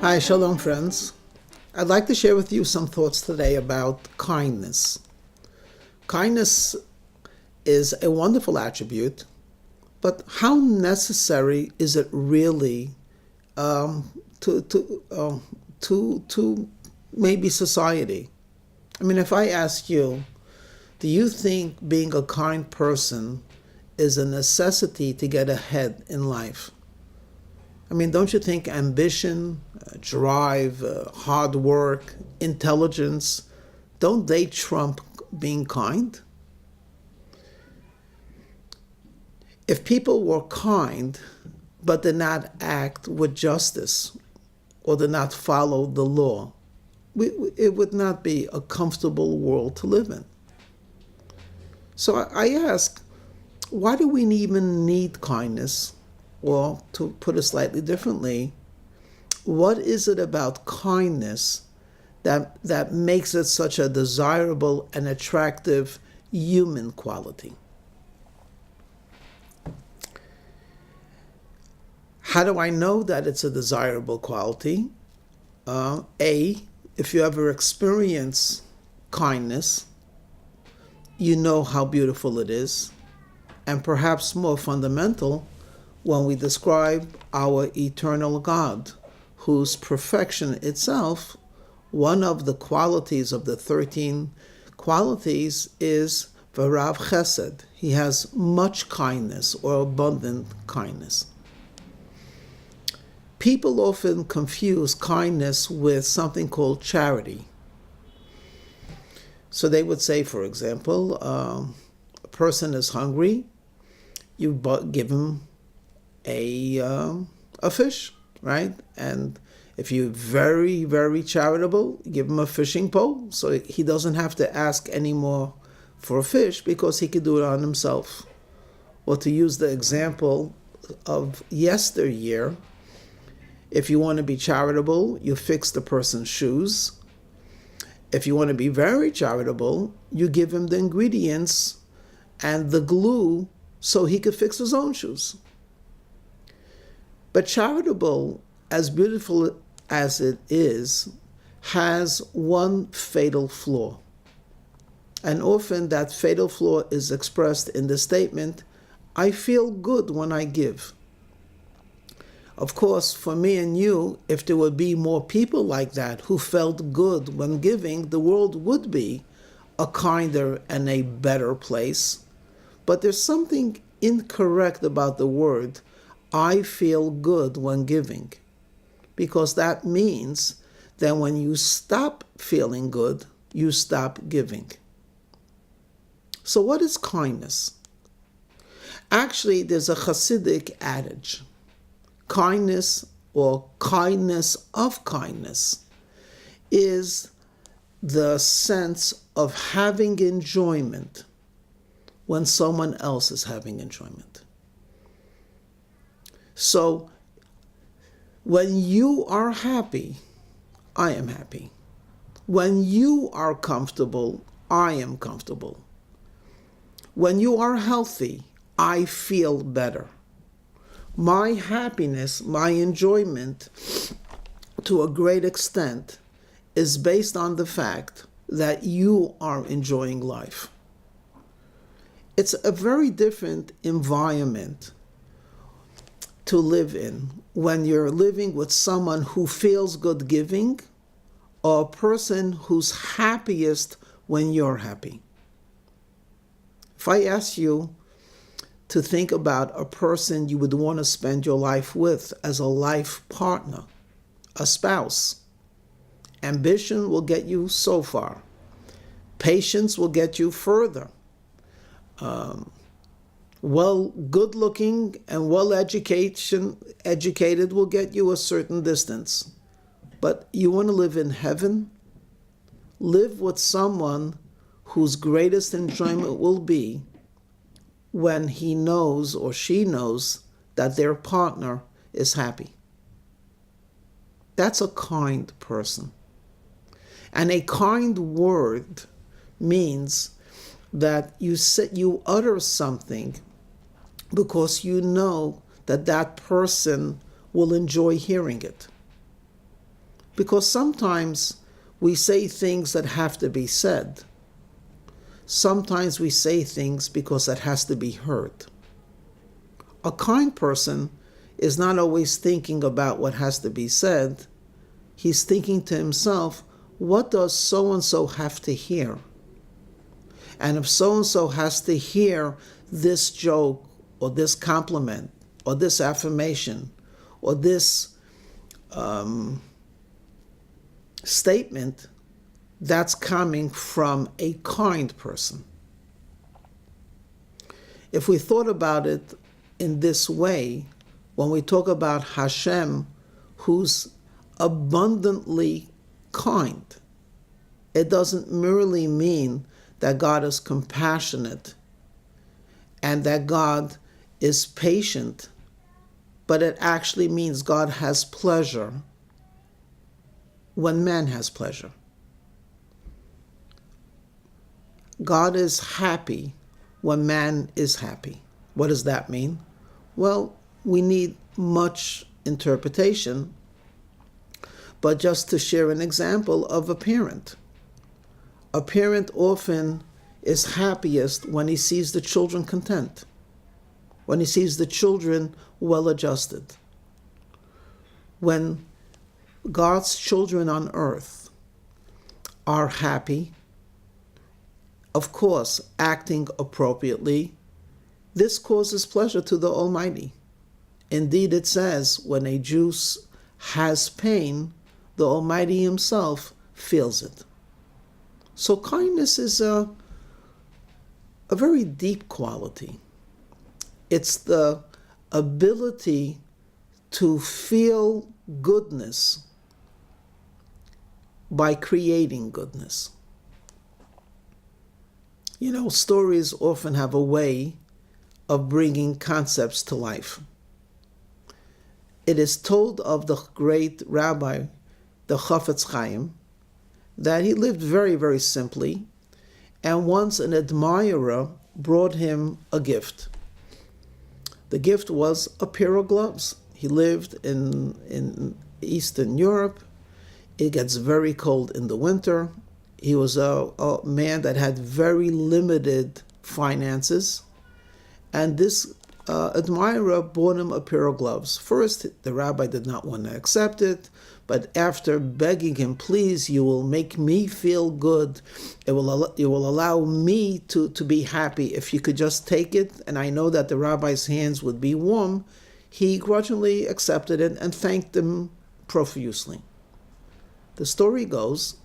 Hi, Shalom friends. I'd like to share with you some thoughts today about kindness. Kindness is a wonderful attribute, but how necessary is it really to maybe society? I mean, if I ask you, do you think being a kind person is a necessity to get ahead in life? I mean, don't you think ambition, drive, hard work, intelligence, don't they trump being kind? If people were kind, but did not act with justice or did not follow the law, it would not be a comfortable world to live in. So I ask, why do we even need kindness? Or to put it slightly differently, what is it about kindness that makes it such a desirable and attractive human quality? How do I know that it's a desirable quality? If you ever experience kindness, you know how beautiful it is, and perhaps more fundamental, when we describe our eternal God, whose perfection itself, one of the qualities of the 13 qualities is V'rav Chesed. He has much kindness or abundant kindness. People often confuse kindness with something called charity. So they would say, for example, a person is hungry, you give him a fish, right? And if you're very, very charitable, give him a fishing pole, so he doesn't have to ask anymore for a fish because he could do it on himself. Or to use the example of yesteryear, if you want to be charitable, you fix the person's shoes. If you want to be very charitable, you give him the ingredients and the glue so he could fix his own shoes. But charitable, as beautiful as it is, has one fatal flaw. And often that fatal flaw is expressed in the statement, I feel good when I give. Of course, for me and you, if there would be more people like that who felt good when giving, the world would be a kinder and a better place. But there's something incorrect about the word I feel good when giving, because that means that when you stop feeling good, you stop giving. So what is kindness? Actually, there's a Hasidic adage. Kindness, or kindness of kindness, is the sense of having enjoyment when someone else is having enjoyment. So, when you are happy, I am happy. When you are comfortable, I am comfortable. When you are healthy, I feel better. My happiness, my enjoyment, to a great extent, is based on the fact that you are enjoying life. It's a very different environment to live in when you're living with someone who feels good giving, or a person who's happiest when you're happy. If I ask you to think about a person you would want to spend your life with as a life partner, a spouse, ambition will get you so far. Patience will get you further. Good-looking and educated will get you a certain distance. But you want to live in heaven? Live with someone whose greatest enjoyment will be when he knows or she knows that their partner is happy. That's a kind person. And a kind word means that you utter something because you know that that person will enjoy hearing it. Because sometimes we say things that have to be said. Sometimes we say things because it has to be heard. A kind person is not always thinking about what has to be said. He's thinking to himself, what does so-and-so have to hear? And if so-and-so has to hear this joke or this compliment or this affirmation or this statement, that's coming from a kind person. If we thought about it in this way, when we talk about Hashem, who's abundantly kind, it doesn't merely mean that God is compassionate and that God is patient, but it actually means God has pleasure when man has pleasure. God is happy when man is happy. What does that mean? Well, we need much interpretation, but just to share an example of a parent. A parent often is happiest when he sees the children content, when he sees the children well-adjusted. When God's children on earth are happy, of course, acting appropriately, this causes pleasure to the Almighty. Indeed, it says, when a Jew has pain, the Almighty Himself feels it. So kindness is a very deep quality. It's the ability to feel goodness by creating goodness. You know, stories often have a way of bringing concepts to life. It is told of the great Rabbi, the Chafetz Chaim, that he lived very, very simply, and once an admirer brought him a gift. The gift was a pair of gloves. He lived in Eastern Europe. It gets very cold in the winter. He was a man that had very limited finances, and this admirer bought him a pair of gloves. First, the rabbi did not want to accept it, but after begging him, please, you will make me feel good. You will allow me to be happy if you could just take it, and I know that the rabbi's hands would be warm. He grudgingly accepted it and thanked him profusely. The story goes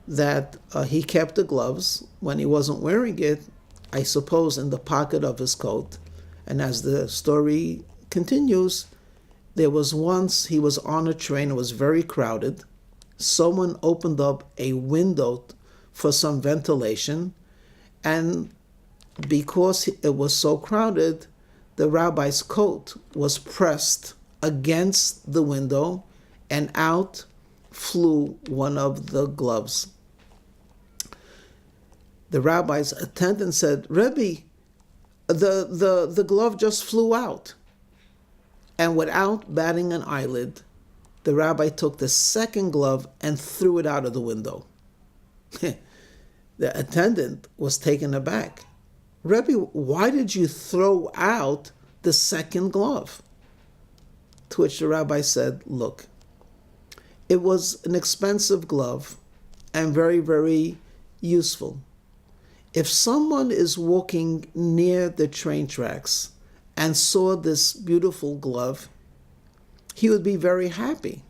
that he kept the gloves when he wasn't wearing it, I suppose in the pocket of his coat. And as the story continues, there was once he was on a train, it was very crowded. Someone opened up a window for some ventilation, and because it was so crowded, the rabbi's coat was pressed against the window, and out flew one of the gloves. The rabbi's attendant said, Rabbi, the glove just flew out. And without batting an eyelid, the rabbi took the second glove and threw it out of the window. The attendant was taken aback. Rabbi, why did you throw out the second glove? To which the rabbi said, look, it was an expensive glove and very, very useful. If someone is walking near the train tracks and saw this beautiful glove, he would be very happy.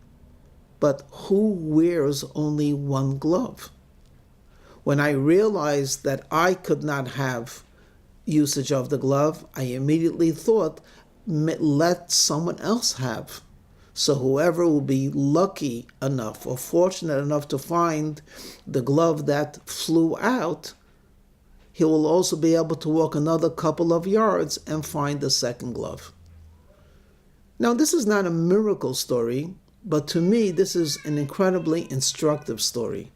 But who wears only one glove? When I realized that I could not have usage of the glove, I immediately thought, let someone else have. So whoever will be lucky enough or fortunate enough to find the glove that flew out, he will also be able to walk another couple of yards and find the second glove. Now, this is not a miracle story, but to me, this is an incredibly instructive story.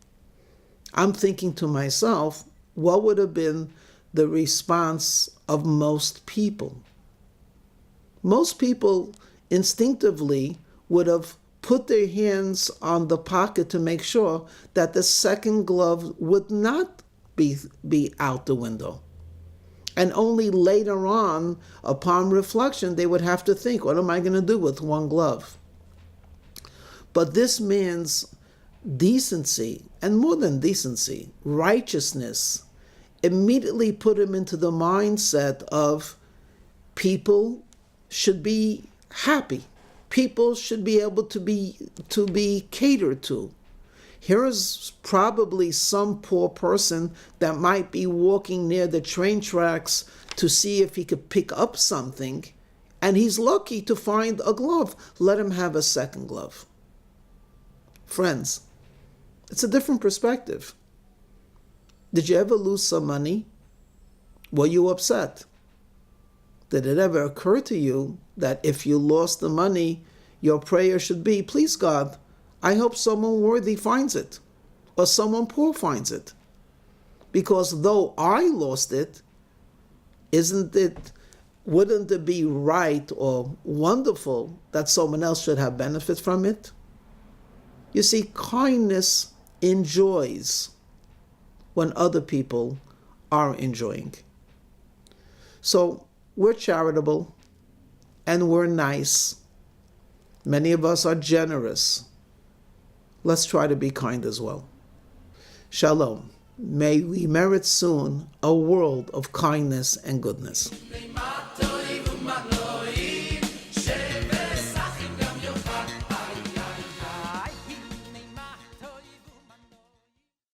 I'm thinking to myself, what would have been the response of most people? Most people instinctively would have put their hands on the pocket to make sure that the second glove would not be out the window. And only later on, upon reflection, they would have to think, what am I going to do with one glove? But this man's decency, and more than decency, righteousness, immediately put him into the mindset of people should be happy. People should be able to be catered to. Here is probably some poor person that might be walking near the train tracks to see if he could pick up something, and he's lucky to find a glove. Let him have a second glove. Friends, it's a different perspective. Did you ever lose some money? Were you upset? Did it ever occur to you that if you lost the money, your prayer should be, please God, I hope someone worthy finds it, or someone poor finds it. Because though I lost it, wouldn't it be right or wonderful that someone else should have benefit from it? You see, kindness enjoys when other people are enjoying. So we're charitable and we're nice. Many of us are generous. Let's try to be kind as well. Shalom. May we merit soon a world of kindness and goodness.